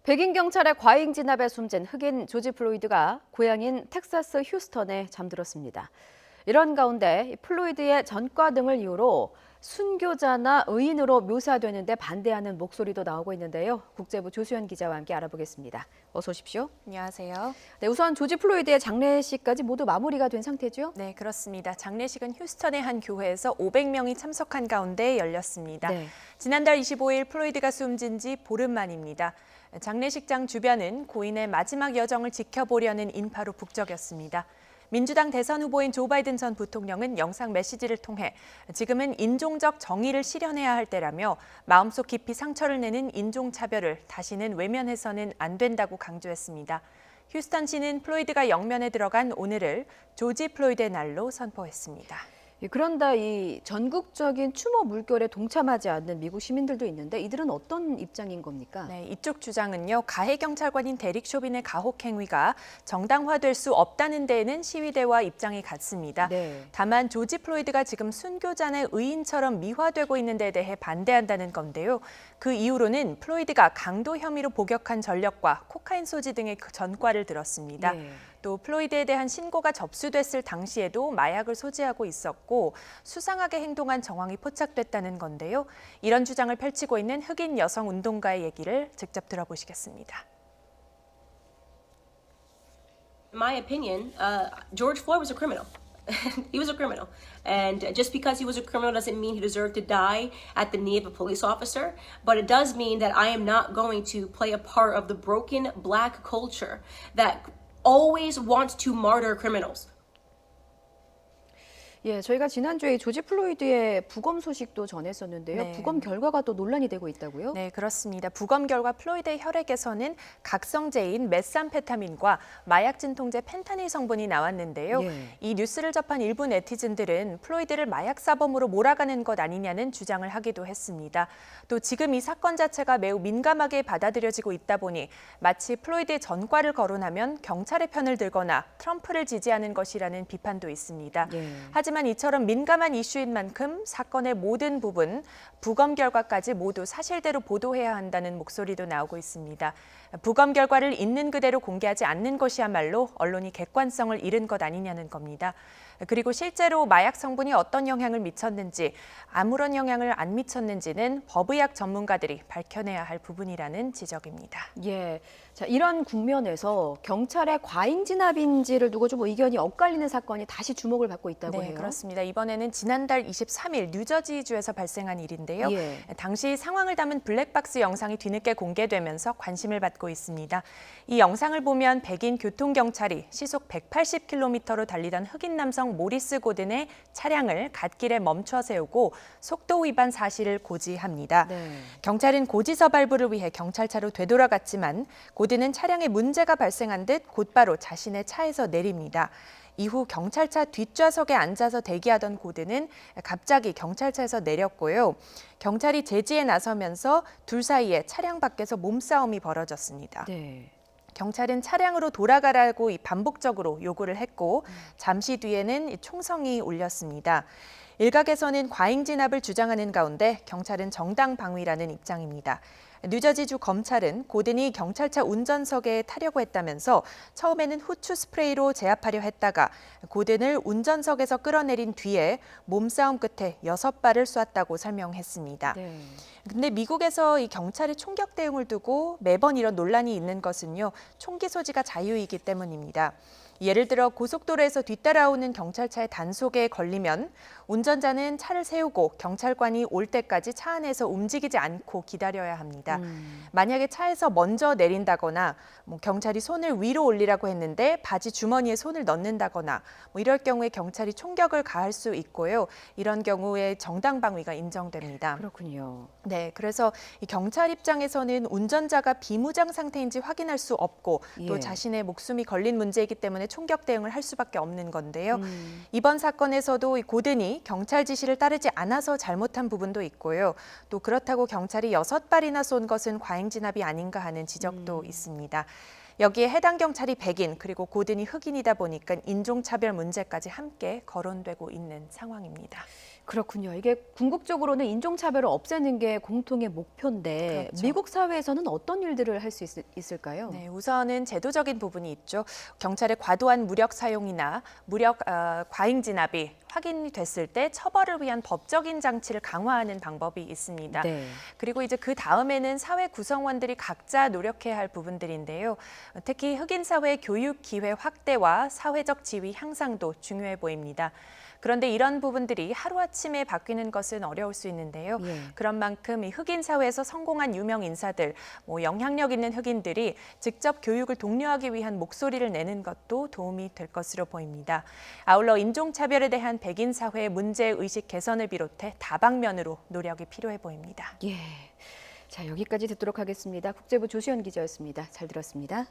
백인 경찰의 과잉 진압에 숨진 흑인 조지 플로이드가 고향인 텍사스 휴스턴에 잠들었습니다. 이런 가운데 플로이드의 전과 등을 이유로 순교자나 의인으로 묘사되는데 반대하는 목소리도 나오고 있는데요. 국제부 조수연 기자와 함께 알아보겠습니다. 어서 오십시오. 안녕하세요. 네, 우선 조지 플로이드의 장례식까지 모두 마무리가 된 상태죠? 네, 그렇습니다. 장례식은 휴스턴의 한 교회에서 500명이 참석한 가운데 열렸습니다. 네. 지난달 25일 플로이드가 숨진 지 보름 만입니다. 장례식장 주변은 고인의 마지막 여정을 지켜보려는 인파로 북적였습니다. 민주당 대선 후보인 조 바이든 전 부통령은 영상 메시지를 통해 지금은 인종적 정의를 실현해야 할 때라며 마음속 깊이 상처를 내는 인종차별을 다시는 외면해서는 안 된다고 강조했습니다. 휴스턴시는 플로이드가 영면에 들어간 오늘을 조지 플로이드의 날로 선포했습니다. 그런데 이 전국적인 추모 물결에 동참하지 않는 미국 시민들도 있는데 이들은 어떤 입장인 겁니까? 네, 이쪽 주장은요. 가해 경찰관인 데릭 쇼빈의 가혹 행위가 정당화될 수 없다는 데에는 시위대와 입장이 같습니다. 네. 다만 조지 플로이드가 지금 순교자의 의인처럼 미화되고 있는 데 대해 반대한다는 건데요. 그 이유로는 플로이드가 강도 혐의로 복역한 전력과 코카인 소지 등의 전과를 들었습니다. 네. 또 플로이드에 대한 신고가 접수됐을 당시에도 마약을 소지하고 있었고 수상하게 행동한 정황이 포착됐다는 건데요. 이런 주장을 펼치고 있는 흑인 여성 운동가의 얘기를 직접 들어보시겠습니다. In my opinion, George Floyd was a criminal. He was a criminal. And just because he was a criminal doesn't mean he deserved to die at the knee of a police officer. But it does mean that I am not going to play a part of the broken black culture that always wants to martyr criminals. 예, 저희가 지난주에 이 조지 플로이드의 부검 소식도 전했었는데요. 네. 부검 결과가 또 논란이 되고 있다고요? 네, 그렇습니다. 부검 결과 플로이드의 혈액에서는 각성제인 메삼페타민과 마약 진통제 펜타닐 성분이 나왔는데요. 예. 이 뉴스를 접한 일부 네티즌들은 플로이드를 마약 사범으로 몰아가는 것 아니냐는 주장을 하기도 했습니다. 또 지금 이 사건 자체가 매우 민감하게 받아들여지고 있다 보니 마치 플로이드의 전과를 거론하면 경찰의 편을 들거나 트럼프를 지지하는 것이라는 비판도 있습니다. 예. 하지만 이처럼 민감한 이슈인 만큼 사건의 모든 부분, 부검 결과까지 모두 사실대로 보도해야 한다는 목소리도 나오고 있습니다. 부검 결과를 있는 그대로 공개하지 않는 것이야말로 언론이 객관성을 잃은 것 아니냐는 겁니다. 그리고 실제로 마약 성분이 어떤 영향을 미쳤는지, 아무런 영향을 안 미쳤는지는 법의학 전문가들이 밝혀내야 할 부분이라는 지적입니다. 예. 자, 이런 국면에서 경찰의 과잉 진압인지를 두고 좀 의견이 엇갈리는 사건이 다시 주목을 받고 있다고 네, 해요. 그렇습니다. 이번에는 지난달 23일 뉴저지주에서 발생한 일인데요. 예. 당시 상황을 담은 블랙박스 영상이 뒤늦게 공개되면서 관심을 받고 있습니다. 이 영상을 보면 백인 교통경찰이 시속 180km로 달리던 흑인 남성 모리스 고든의 차량을 갓길에 멈춰 세우고 속도 위반 사실을 고지합니다. 네. 경찰은 고지서 발부를 위해 경찰차로 되돌아갔지만 고든은 차량에 문제가 발생한 듯 곧바로 자신의 차에서 내립니다. 이후 경찰차 뒷좌석에 앉아서 대기하던 고든은 갑자기 경찰차에서 내렸고요. 경찰이 제지에 나서면서 둘 사이에 차량 밖에서 몸싸움이 벌어졌습니다. 네. 경찰은 차량으로 돌아가라고 반복적으로 요구를 했고 잠시 뒤에는 총성이 울렸습니다. 일각에서는 과잉 진압을 주장하는 가운데 경찰은 정당 방위라는 입장입니다. 뉴저지주 검찰은 고든이 경찰차 운전석에 타려고 했다면서 처음에는 후추 스프레이로 제압하려 했다가 고든을 운전석에서 끌어내린 뒤에 몸싸움 끝에 6발을 쏘았다고 설명했습니다. 네. 근데 미국에서 이 경찰의 총격 대응을 두고 매번 이런 논란이 있는 것은요, 총기 소지가 자유이기 때문입니다. 예를 들어 고속도로에서 뒤따라오는 경찰차의 단속에 걸리면 운전자는 차를 세우고 경찰관이 올 때까지 차 안에서 움직이지 않고 기다려야 합니다. 만약에 차에서 먼저 내린다거나 경찰이 손을 위로 올리라고 했는데 바지 주머니에 손을 넣는다거나 이럴 경우에 경찰이 총격을 가할 수 있고요. 이런 경우에 정당 방위가 인정됩니다. 그렇군요. 네, 그래서 이 경찰 입장에서는 운전자가 비무장 상태인지 확인할 수 없고 또 예. 자신의 목숨이 걸린 문제이기 때문에 총격 대응을 할 수밖에 없는 건데요. 이번 사건에서도 이 고든이 경찰 지시를 따르지 않아서 잘못한 부분도 있고요. 또 그렇다고 경찰이 6발이나 쏜 것은 과잉 진압이 아닌가 하는 지적도 있습니다. 여기에 해당 경찰이 백인 그리고 고든이 흑인이다 보니까 인종차별 문제까지 함께 거론되고 있는 상황입니다. 그렇군요. 이게 궁극적으로는 인종차별을 없애는 게 공통의 목표인데 그렇죠. 미국 사회에서는 어떤 일들을 할 수 있을까요? 네, 우선은 제도적인 부분이 있죠. 경찰의 과도한 무력 사용이나 무력 과잉 진압이 확인이 됐을 때 처벌을 위한 법적인 장치를 강화하는 방법이 있습니다. 네. 그리고 이제 그 다음에는 사회 구성원들이 각자 노력해야 할 부분들인데요. 특히 흑인 사회 교육 기회 확대와 사회적 지위 향상도 중요해 보입니다. 그런데 이런 부분들이 하루아침에 바뀌는 것은 어려울 수 있는데요. 예. 그런 만큼 이 흑인 사회에서 성공한 유명 인사들, 영향력 있는 흑인들이 직접 교육을 독려하기 위한 목소리를 내는 것도 도움이 될 것으로 보입니다. 아울러 인종차별에 대한 백인 사회의 문제의식 개선을 비롯해 다방면으로 노력이 필요해 보입니다. 예. 자, 여기까지 듣도록 하겠습니다. 국제부 조시연 기자였습니다. 잘 들었습니다.